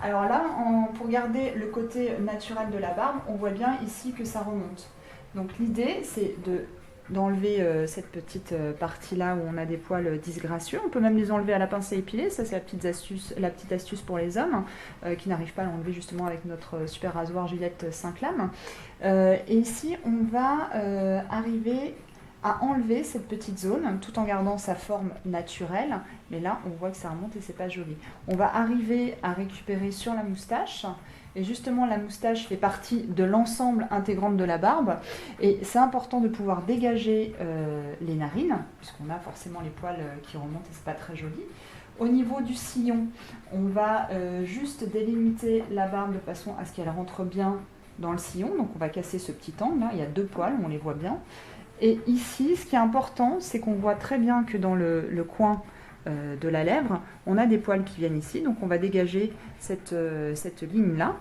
Alors là, pour garder le côté naturel de la barbe, on voit bien ici que ça remonte. Donc l'idée, c'est d'enlever cette petite partie-là où on a des poils disgracieux. On peut même les enlever à la pince à épiler, ça c'est la petite astuce pour les hommes qui n'arrivent pas à l'enlever justement avec notre super rasoir Gillette 5 lames. Et ici, on va arriver à enlever cette petite zone tout en gardant sa forme naturelle, mais là on voit que ça remonte et c'est pas joli. On va arriver à récupérer sur la moustache, et justement la moustache fait partie de l'ensemble intégrante de la barbe, et c'est important de pouvoir dégager les narines, puisqu'on a forcément les poils qui remontent et c'est pas très joli. Au niveau du sillon, on va juste délimiter la barbe de façon à ce qu'elle rentre bien dans le sillon, donc on va casser ce petit angle, là. Il y a 2 poils, on les voit bien. Et ici, ce qui est important, c'est qu'on voit très bien que dans le coin de la lèvre, on a des poils qui viennent ici, donc on va dégager cette ligne-là.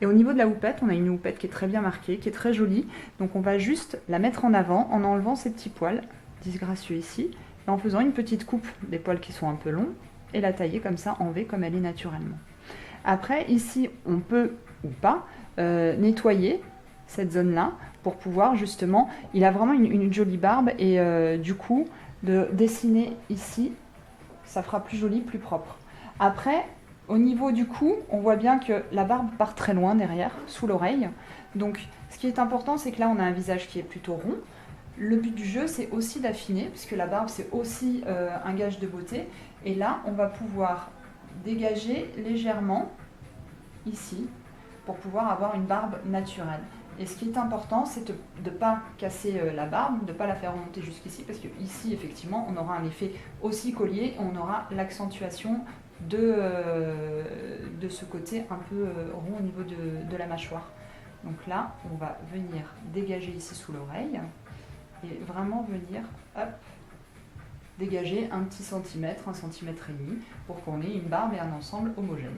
Et au niveau de la houppette, on a une houppette qui est très bien marquée, qui est très jolie, donc on va juste la mettre en avant en enlevant ces petits poils disgracieux ici, et en faisant une petite coupe des poils qui sont un peu longs, et la tailler comme ça en V, comme elle est naturellement. Après, ici, on peut, ou pas, nettoyer cette zone-là, pour pouvoir justement, il a vraiment une jolie barbe, et du coup, de dessiner ici, ça fera plus joli, plus propre. Après, au niveau du cou, on voit bien que la barbe part très loin derrière, sous l'oreille. Donc, ce qui est important, c'est que là, on a un visage qui est plutôt rond. Le but du jeu, c'est aussi d'affiner, puisque la barbe, c'est aussi un gage de beauté. Et là, on va pouvoir dégager légèrement, ici, pour pouvoir avoir une barbe naturelle. Et ce qui est important, c'est de ne pas casser la barbe, de ne pas la faire remonter jusqu'ici, parce qu'ici, effectivement, on aura un effet aussi collier, on aura l'accentuation de ce côté un peu rond au niveau de la mâchoire. Donc là, on va venir dégager ici sous l'oreille, et vraiment venir, hop, dégager un petit centimètre, 1,5 cm, pour qu'on ait une barbe et un ensemble homogène.